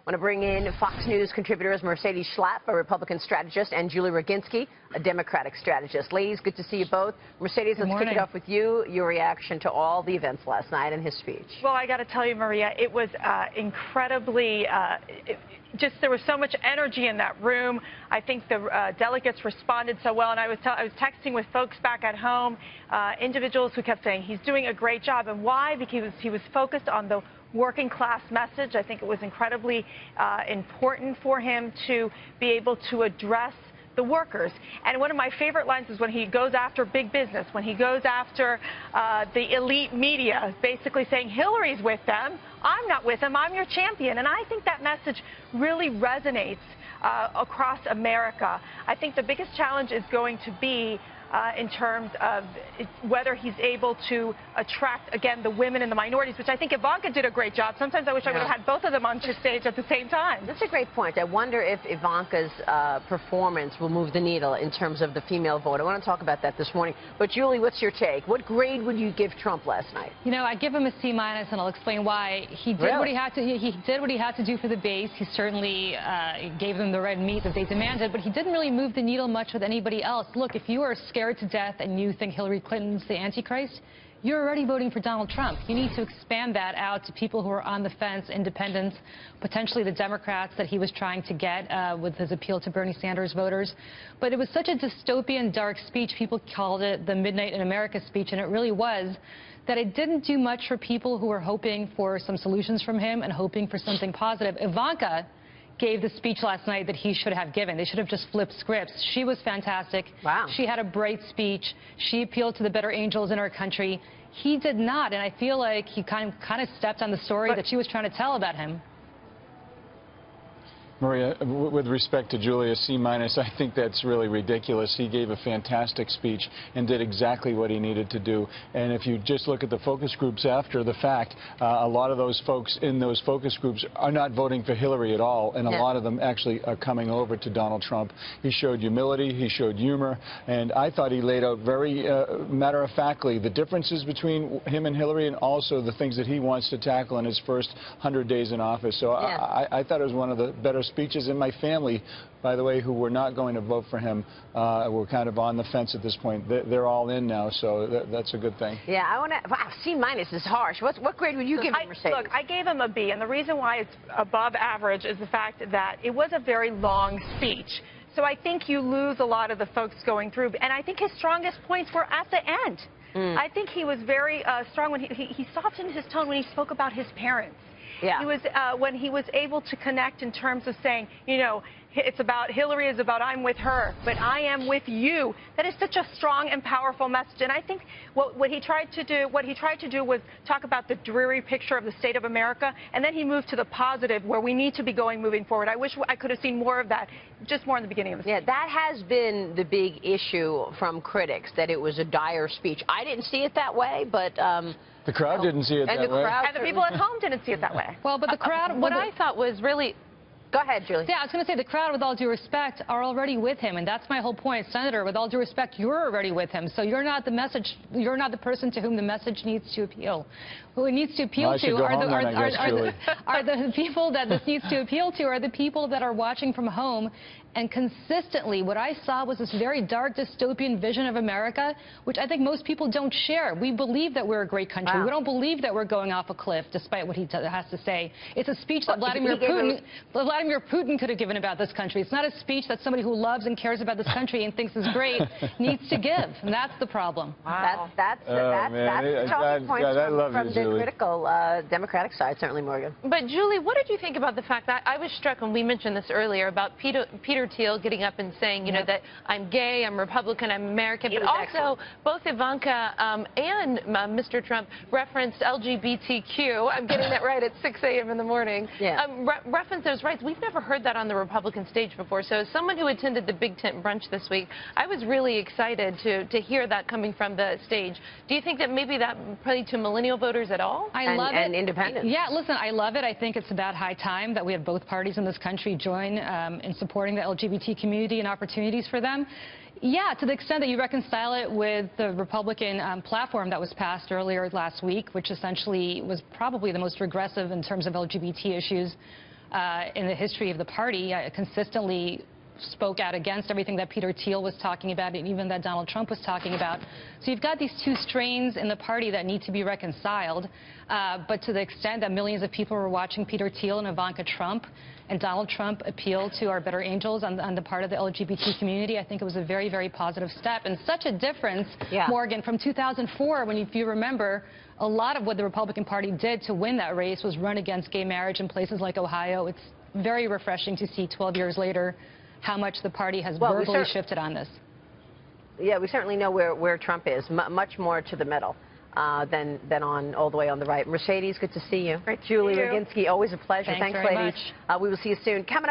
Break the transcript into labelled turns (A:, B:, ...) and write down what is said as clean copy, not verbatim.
A: Want to bring in Fox News contributors Mercedes Schlapp, a Republican strategist, and Julie Roginski, a Democratic strategist. Ladies, good to see you both. Mercedes, let's kick it off with you. Your reaction to all the events last night and his speech.
B: Well, I got to tell you, Maria, it was incredibly there was so much energy in that room. I think the delegates responded so well, and I was texting with folks back at home, individuals who kept saying he's doing a great job. And why? Because he was focused on the working class message. I think it was incredibly important for him to be able to address the workers. And one of my favorite lines is when he goes after big business, when he goes after the elite media, basically saying Hillary's with them, I'm not with them, I'm your champion. And I think that message really resonates across America. I think the biggest challenge is going to be in terms of whether he's able to attract, again, the women and the minorities, which I think Ivanka did a great job. Sometimes I wish I would have had both of them on stage at the same time.
A: That's a great point. I wonder if Ivanka's performance will move the needle in terms of the female vote. I want to talk about that this morning. But, Julie, what's your take? What grade would you give Trump last night?
C: You know, I give him a C-, and I'll explain why. He did what he had to. He did what he had to do for the base. He certainly gave them the red meat that they demanded, but he didn't really move the needle much with anybody else. Look, if you are scared to death and you think Hillary Clinton's the Antichrist, you're already voting for Donald Trump. You need to expand that out to people who are on the fence, independents, potentially the Democrats that he was trying to get with his appeal to Bernie Sanders voters. But it was such a dystopian, dark speech. People called it the Midnight in America speech, and it really was, that it didn't do much for people who were hoping for some solutions from him and hoping for something positive. Ivanka gave the speech last night that he should have given. They should have just flipped scripts. She was fantastic.
A: Wow.
C: She had a bright speech. She appealed to the better angels in our country. He did not, and I feel like he kind of stepped on the story that she was trying to tell about him.
D: Maria, with respect to Julia, C-, I think that's really ridiculous. He gave a fantastic speech and did exactly what he needed to do. And if you just look at the focus groups after the fact, a lot of those folks in those focus groups are not voting for Hillary at all, and a lot of them actually are coming over to Donald Trump. He showed humility, he showed humor, and I thought he laid out very matter-of-factly the differences between him and Hillary and also the things that he wants to tackle in his first 100 days in office. So I thought it was one of the better speeches. In my family, by the way, who were not going to vote for him, were kind of on the fence at this point. They're all in now, so that's a good thing.
A: Yeah, I want to. Wow, C- is harsh. What grade would you give him, Mercedes?
B: Look, I gave him a B, and the reason why it's above average is the fact that it was a very long speech. So I think you lose a lot of the folks going through, and I think his strongest points were at the end. I think he was very strong when he softened his tone when he spoke about his parents.
A: Yeah.
B: He was when he was able to connect in terms of saying, you know, it's about Hillary is about I'm with her, but I am with you. That is such a strong and powerful message. And I think what he tried to do was talk about the dreary picture of the state of America, and then he moved to the positive where we need to be going moving forward. I wish I could have seen more of that, just more in the beginning of the speech.
A: Yeah, that has been the big issue from critics, that it was a dire speech. I didn't see it that way, but
D: the crowd didn't see it that way.
B: And the people at home didn't see it that way.
C: Well, but the crowd,
E: what I thought was really...
A: Go ahead, Julie.
C: Yeah, I was going to say the crowd, with all due respect, are already with him, and that's my whole point. Senator, with all due respect, you're already with him, so you're not the message. You're not the person to whom the message needs to appeal. Who it needs to appeal to are the people that this needs to appeal to are the people that are watching from home. And consistently, what I saw was this very dark, dystopian vision of America, which I think most people don't share. We believe that we're a great country. Wow. We don't believe that we're going off a cliff, despite what he has to say. It's a speech that Vladimir Putin could have given about this country. It's not a speech that somebody who loves and cares about this country and thinks is great needs to give. And that's the problem.
A: Wow. That's the talking point from the critical Democratic side, certainly, Morgan.
E: But, Julie, what did you think about the fact that I was struck when we mentioned this earlier about Peter Thiel getting up and saying, you know, that I'm gay, I'm Republican, I'm American, but also both Ivanka and Mr. Trump referenced LGBTQ. I'm getting that right at 6 a.m. in the morning.
A: Yeah.
E: Reference those rights. We've never heard that on the Republican stage before. So as someone who attended the Big Tent brunch this week, I was really excited to hear that coming from the stage. Do you think that maybe that played to millennial voters at all?
C: I love it.
A: And independents.
C: Yeah, listen, I love it. I think it's about high time that we have both parties in this country join in supporting the LGBT community and opportunities for them. Yeah, to the extent that you reconcile it with the Republican platform that was passed earlier last week, which essentially was probably the most regressive in terms of LGBT issues in the history of the party. Consistently spoke out against everything that Peter Thiel was talking about and even that Donald Trump was talking about. So you've got these two strains in the party that need to be reconciled. But to the extent that millions of people were watching Peter Thiel and Ivanka Trump and Donald Trump appeal to our better angels on the part of the LGBT community, I think it was a very, very positive step. And such a difference, Morgan, from 2004, when, if you remember, a lot of what the Republican Party did to win that race was run against gay marriage in places like Ohio. It's very refreshing to see 12 years later how much the party has verbally shifted on this.
A: Yeah, we certainly know where Trump is, much more to the middle than on all the way on the right. Mercedes, good to see you.
B: Great to
A: Julie
B: see you.
A: Roginski, always a pleasure.
C: Thanks
A: ladies.
C: very much.
A: We will see you soon. Coming up.